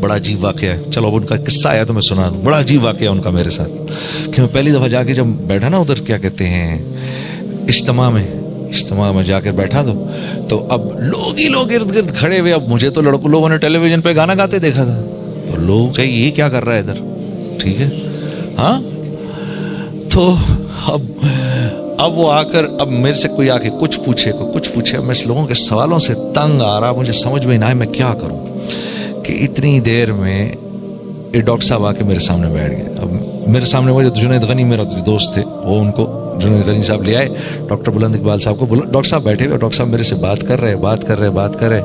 بڑا عجیب واقعہ ہے. چلو اب ان کا قصہ آیا تو میں سنا دوں. بڑا عجیب واقعہ ان کا میرے ساتھ کہ میں پہلی دفعہ جا کے جب بیٹھا نا ادھر کیا کہتے ہیں اجتماع میں جا کر بیٹھا تو اب لوگ ہی لوگ ارد گرد کھڑے ہوئے. اب مجھے تو لوگوں نے ٹیلی ویژن پہ گانا گاتے دیکھا تھا, تو لوگ کہ یہ کیا کر رہا ہے ادھر, ٹھیک ہے ہاں. تو اب وہ آ کر اب میرے سے کوئی آ کے کچھ پوچھے. میں اس لوگوں کے سوالوں سے تنگ آ رہا, مجھے سمجھ میں نہ آئے میں کیا کروں کہ اتنی دیر میں یہ ڈاکٹر صاحب آ کے میرے سامنے بیٹھ گئے. اب میرے سامنے وہ جو جنید غنی میرا دوست تھے, وہ ان کو جنید غنی صاحب لے آئے, ڈاکٹر بلند اقبال صاحب کو بولا. ڈاکٹر صاحب بیٹھے ہوئے, ڈاکٹر صاحب میرے سے بات کر رہے.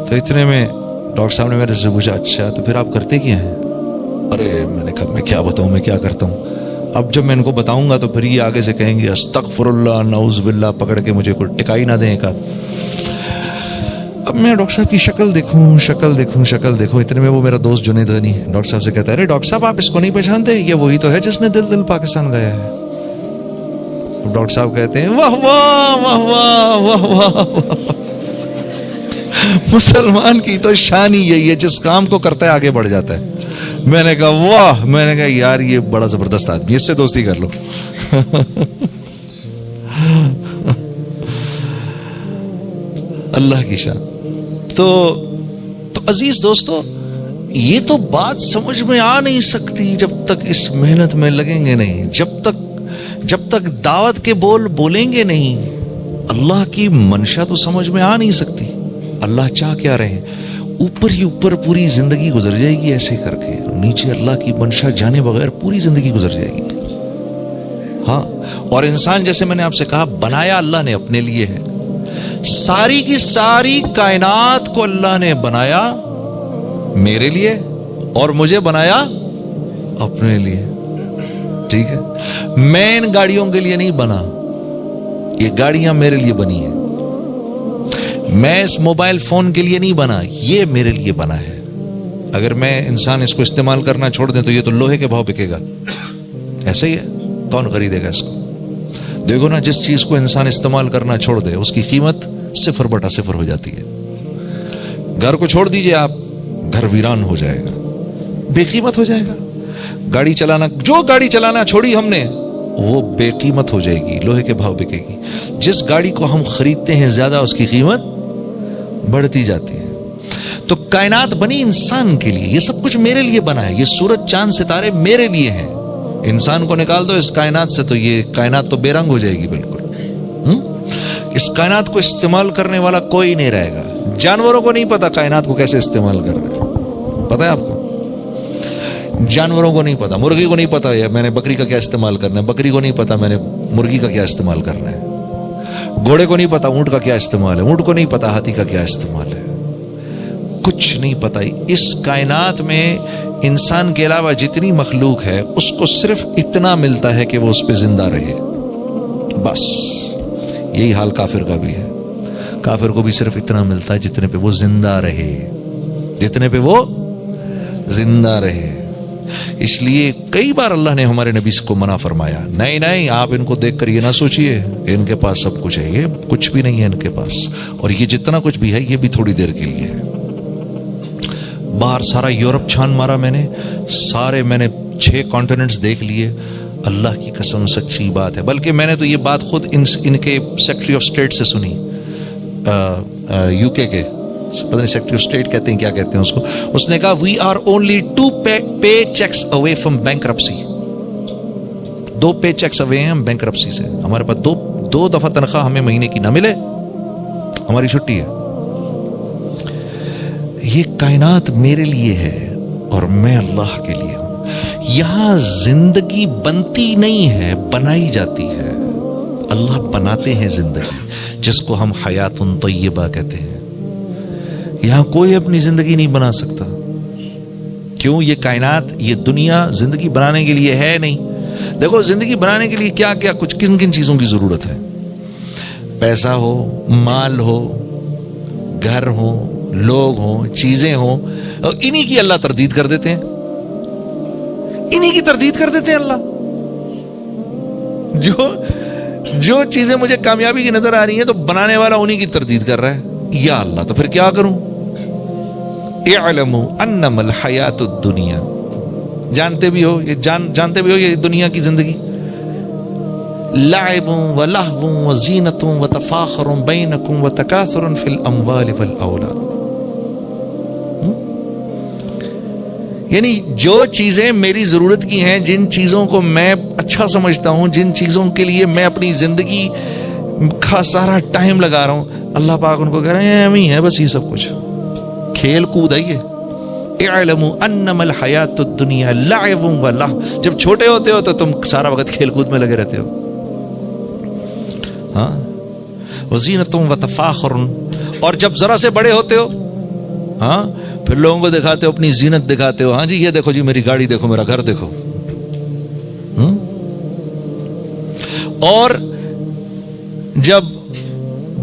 تو اتنے میں ڈاکٹر صاحب نے میرے سے پوچھا اچھا تو پھر آپ کرتے کیا ہیں؟ ارے میں نے کہا میں کیا بتاؤں, میں کیا کرتا ہوں. اب جب میں ان کو بتاؤں گا تو پھر یہ آگے سے کہیں گے استغفر اللہ نعوذ باللہ, پکڑ کے مجھے کوئی ٹکائی نہ دیں ایک آدھ. اب میں ڈاکٹر صاحب کی شکل دیکھوں. اتنے میں وہ میرا دوست جنید غنی ڈاکٹر صاحب سے کہتا ہے ارے ڈاکٹر صاحب آپ اس کو نہیں پہچانتے, یہ وہی تو ہے جس نے دل پاکستان گایا ہے. ڈاکٹر صاحب کہتے ہیں واہ واہ واہ واہ واہ واہ, مسلمان کی تو شان ہی یہی ہے جس کام کو کرتا ہے آگے بڑھ جاتا ہے. میں نے کہا واہ, میں نے کہا یار یہ بڑا زبردست آدمی, اس سے دوستی کر لو. اللہ کی شان. تو عزیز دوستو, یہ تو بات سمجھ میں آ نہیں سکتی جب تک اس محنت میں لگیں گے نہیں, جب تک دعوت کے بول بولیں گے نہیں. اللہ کی منشا تو سمجھ میں آ نہیں سکتی. اللہ چاہ کیا رہے ہیں, اوپر ہی اوپر پوری زندگی گزر جائے گی ایسے کر کے, اور نیچے اللہ کی منشا جانے بغیر پوری زندگی گزر جائے گی. ہاں, اور انسان جیسے میں نے آپ سے کہا بنایا اللہ نے اپنے لیے ہے. ساری کی ساری کائنات کو اللہ نے بنایا میرے لیے اور مجھے بنایا اپنے لیے, ٹھیک ہے. میں ان گاڑیوں کے لیے نہیں بنا, یہ گاڑیاں میرے لیے بنی ہیں. میں اس موبائل فون کے لیے نہیں بنا, یہ میرے لیے بنا ہے. اگر میں انسان اس کو استعمال کرنا چھوڑ دیں تو یہ تو لوہے کے بھاؤ بکے گا. ایسا ہی ہے, کون خریدے گا اس کو؟ دیکھو نا, جس چیز کو انسان استعمال کرنا چھوڑ دے اس کی قیمت 0/0 ہو جاتی ہے. گھر کو چھوڑ دیجئے آپ, گھر ویران ہو جائے گا, بے قیمت ہو جائے گا. گاڑی چلانا چھوڑی ہم نے, وہ بے قیمت ہو جائے گی, لوہے کے بھاؤ بکے گی. جس گاڑی کو ہم خریدتے ہیں زیادہ اس کی قیمت بڑھتی جاتی ہے. تو کائنات بنی انسان کے لیے, یہ سب کچھ میرے لیے بنا ہے. یہ سورج چاند ستارے میرے لیے ہیں. انسان کو نکال دو اس کائنات سے تو یہ کائنات تو بے رنگ ہو جائے گی بالکل. اس کائنات کو استعمال کرنے والا کوئی نہیں رہے گا. جانوروں کو نہیں پتا کائنات کو کیسے استعمال کر رہے ہیں, پتا ہے آپ کو؟ جانوروں کو نہیں پتا, مرغی کو نہیں پتا میں نے بکری کا کیا استعمال کرنا ہے, بکری کو نہیں پتا میں نے مرغی کا کیا استعمال کرنا ہے, گھوڑے کو نہیں پتا اونٹ کا کیا استعمال ہے, اونٹ کو نہیں پتا ہاتھی کا کیا استعمال ہے, کچھ نہیں پتا. اس کائنات میں انسان کے علاوہ جتنی مخلوق ہے اس کو صرف اتنا ملتا ہے کہ وہ اس پہ زندہ رہے, بس. یہی حال کافر کا بھی ہے. کافر کو بھی صرف اتنا ملتا ہے جتنے پہ وہ زندہ رہے, اس لیے کئی بار اللہ نے ہمارے نبی کو منع فرمایا, نہیں آپ ان کو دیکھ کر یہ نہ سوچئے کہ ان کے پاس سب کچھ ہے, یہ کچھ بھی نہیں ہے ان کے پاس, اور یہ جتنا کچھ بھی ہے یہ بھی تھوڑی دیر کے لیے ہے. باہر سارا یورپ چھان مارا میں نے 6 کانٹیننٹس دیکھ لیے. اللہ کی قسم سچی بات ہے. بلکہ میں نے تو یہ بات خود ان کے سیکرٹری آف اسٹیٹ سے سنی, UK کے, پتہ نہیں سیکرٹری آف اسٹیٹ کہتے ہیں کیا کہتے ہیں اس کو. اس نے کہا we are only 2 paycheques away from bankruptcy. 2 paycheques away ہیں ہم بینکرپسی سے. ہمارے پاس دو دفعہ تنخواہ ہمیں مہینے کی نہ ملے, ہماری چھٹی ہے. یہ کائنات میرے لیے ہے اور میں اللہ کے لیے ہوں. یہاں زندگی بنتی نہیں ہے, بنائی جاتی ہے. اللہ بناتے ہیں زندگی, جس کو ہم حیات طیبہ کہتے ہیں. یہاں کوئی اپنی زندگی نہیں بنا سکتا. کیوں؟ یہ کائنات, یہ دنیا زندگی بنانے کے لیے ہے نہیں. دیکھو زندگی بنانے کے لیے کیا کیا کچھ کن چیزوں کی ضرورت ہے. پیسہ ہو, مال ہو, گھر ہو, لوگ ہوں, چیزیں ہوں, اور انہی کی اللہ تردید کر دیتے ہیں. اللہ جو چیزیں مجھے کامیابی کی نظر آ رہی ہیں تو بنانے والا انہی کی تردید کر رہا ہے. یا اللہ, تو پھر کیا کروں؟ اعلموا انما الحیات الدنیا، جانتے بھی ہو یہ دنیا کی زندگی، لعب ولہو وزینۃ وتفاخر بینکم وتکاثر فی الاموال والاولاد، یعنی جو چیزیں میری ضرورت کی ہیں، جن چیزوں کو میں اچھا سمجھتا ہوں، جن چیزوں کے لیے میں اپنی زندگی کا سارا ٹائم لگا رہا ہوں، اللہ پاک ان کو کہہ رہے ہیں ایم ہی ہے بس، یہ سب کچھ کھیل کود ہے یہ۔ اعلموا انما الحیات الدنیا لعب ولہو، جب چھوٹے ہوتے ہو تو تم سارا وقت کھیل کود میں لگے رہتے ہو، ہاں، وزینۃ وتفاخر، اور جب ذرا سے بڑے ہوتے ہو، ہاں، پھر لوگوں کو دکھاتے ہو، اپنی زینت دکھاتے ہو، ہاں جی یہ دیکھو جی میری گاڑی دیکھو، میرا گھر دیکھو، اور جب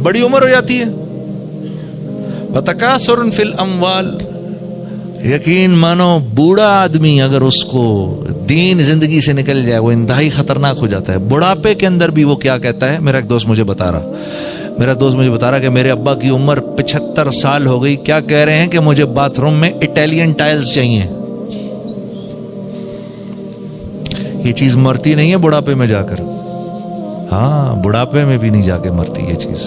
بڑی عمر ہو جاتی ہے، وتکاثر فی الاموال، یقین مانو بوڑھا آدمی اگر اس کو دین زندگی سے نکل جائے وہ انتہائی خطرناک ہو جاتا ہے۔ بڑھاپے کے اندر بھی وہ کیا کہتا ہے، میرا ایک دوست مجھے بتا رہا کہ میرے ابا کی عمر 75 سال ہو گئی، کیا کہہ رہے ہیں کہ مجھے باتھ روم میں اٹیلین ٹائلز چاہیے۔ یہ چیز مرتی نہیں ہے بڑھاپے میں جا کر، ہاں بڑھاپے میں بھی نہیں جا کے مرتی یہ چیز،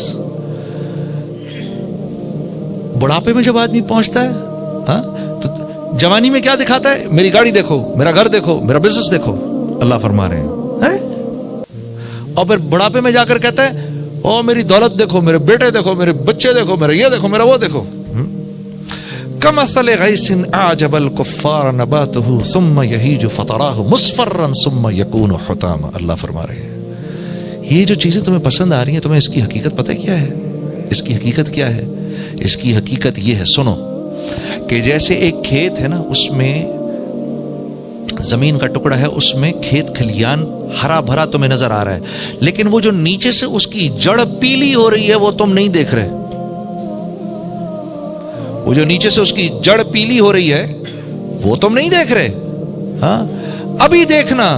بڑھاپے میں جب آدمی پہنچتا ہے، ہاں، تو جوانی میں کیا دکھاتا ہے، میری گاڑی دیکھو، میرا گھر دیکھو، میرا بزنس دیکھو، اللہ فرما رہے ہیں، اور پھر بڑھاپے میں جا کر کہتا ہے او میری دولت دیکھو، میرے بیٹے دیکھو، میرے بچے دیکھو، میرا یہ دیکھو، میرا وہ دیکھو۔ کمثل غیث اعجب الکفار نباتہ ثم یہیج فتراہ مصفرا ثم یکون حطاما، اللہ فرما رہے ہیں یہ جو چیزیں تمہیں پسند آ رہی ہیں، تمہیں اس کی حقیقت پتہ کیا ہے؟ اس کی حقیقت کیا ہے؟ اس کی حقیقت یہ ہے، سنو، کہ جیسے ایک کھیت ہے نا، اس میں زمین کا ٹکڑا ہے، اس میں کھیت کھلیان ہرا بھرا تمہیں نظر آ رہا ہے، لیکن وہ جو نیچے سے اس کی جڑ پیلی ہو رہی ہے وہ تم نہیں دیکھ رہے، وہ جو نیچے سے اس کی جڑ پیلی ہو رہی ہے وہ تم نہیں دیکھ رہے، ہاں ابھی دیکھنا،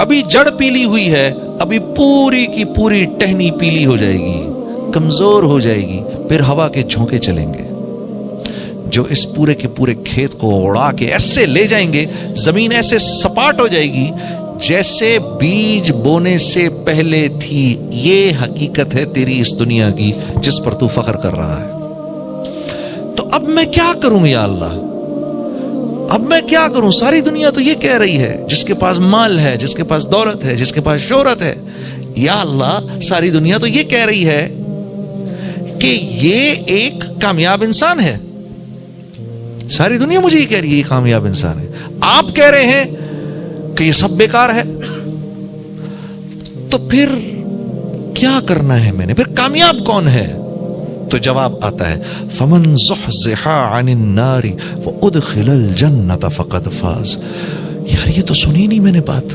ابھی جڑ پیلی ہوئی ہے، ابھی پوری کی پوری ٹہنی پیلی ہو جائے گی، کمزور ہو جائے گی، پھر ہوا کے جھونکے چلیں گے جو اس پورے کے پورے کھیت کو اڑا کے ایسے لے جائیں گے، زمین ایسے سپاٹ ہو جائے گی جیسے بیج بونے سے پہلے تھی۔ یہ حقیقت ہے تیری اس دنیا کی جس پر تو فخر کر رہا ہے۔ تو اب میں کیا کروں یا اللہ، اب میں کیا کروں؟ ساری دنیا تو یہ کہہ رہی ہے، جس کے پاس مال ہے، جس کے پاس دولت ہے، جس کے پاس شہرت ہے، یا اللہ ساری دنیا تو یہ کہہ رہی ہے کہ یہ ایک کامیاب انسان ہے، ساری دنیا مجھے یہ کہہ رہی ہے یہ کامیاب انسان ہے، آپ کہہ رہے ہیں کہ یہ سب بیکار ہے، تو پھر کیا کرنا ہے میں نے؟ پھر کامیاب کون ہے؟ تو جواب آتا ہے فمن زحزح عن النار وادخل الجنة فقد فاز۔ یار یہ تو سنی نہیں میں نے بات،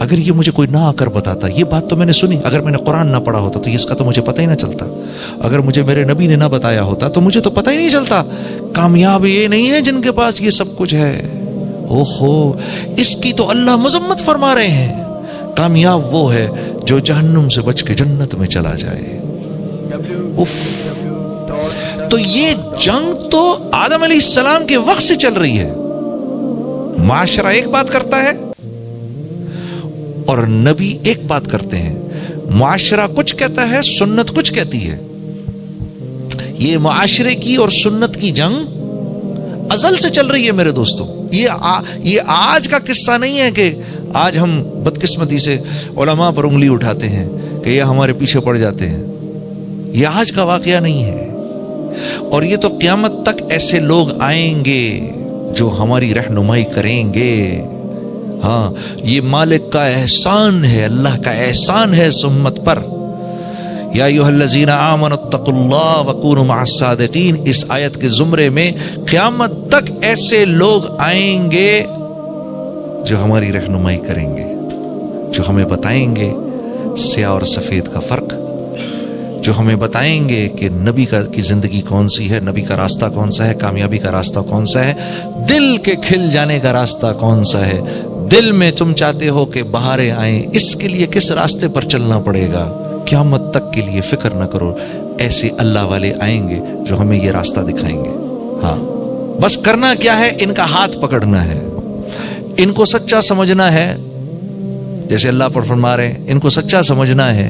اگر یہ مجھے کوئی نہ آ کر بتاتا، یہ بات تو میں نے سنی، اگر میں نے قرآن نہ پڑھا ہوتا تو اس کا تو مجھے پتہ ہی نہ چلتا، اگر مجھے میرے نبی نے نہ بتایا ہوتا تو مجھے تو پتہ ہی نہیں چلتا۔ کامیاب یہ نہیں ہے جن کے پاس یہ سب کچھ ہے، اوہو اس کی تو اللہ مذمت فرما رہے ہیں، کامیاب وہ ہے جو جہنم سے بچ کے جنت میں چلا جائے۔ اف، تو یہ جنگ تو آدم علیہ السلام کے وقت سے چل رہی ہے، معاشرہ ایک بات کرتا ہے اور نبی ایک بات کرتے ہیں، معاشرہ کچھ کہتا ہے، سنت کچھ کہتی ہے۔ یہ معاشرے کی اور سنت کی جنگ ازل سے چل رہی ہے میرے دوستوں، یہ آج کا قصہ نہیں ہے کہ آج ہم بدقسمتی سے علماء پر انگلی اٹھاتے ہیں کہ یہ ہمارے پیچھے پڑ جاتے ہیں، یہ آج کا واقعہ نہیں ہے، اور یہ تو قیامت تک ایسے لوگ آئیں گے جو ہماری رہنمائی کریں گے۔ ہاں یہ مالک کا احسان ہے، اللہ کا احسان ہے اس امت پر۔ یا ایھا الذین آمنوا اتقوا اللہ وکونوا مع الصادقین، اس آیت کے زمرے میں قیامت تک ایسے لوگ آئیں گے جو ہماری رہنمائی کریں گے، جو ہمیں بتائیں گے سیاہ اور سفید کا فرق، جو ہمیں بتائیں گے کہ نبی کی زندگی کون سی ہے، نبی کا راستہ کون سا ہے، کامیابی کا راستہ کون سا ہے، دل کے کھل جانے کا راستہ کون سا ہے۔ دل میں تم چاہتے ہو کہ بہاریں آئیں، اس کے لیے کس راستے پر چلنا پڑے گا، قیامت تک کے لیے فکر نہ کرو، ایسے اللہ والے آئیں گے جو ہمیں یہ راستہ دکھائیں گے۔ ہاں بس کرنا کیا ہے؟ ان کا ہاتھ پکڑنا ہے، ان کو سچا سمجھنا ہے، جیسے اللہ پر فرما رہے ہیں، ان کو سچا سمجھنا ہے،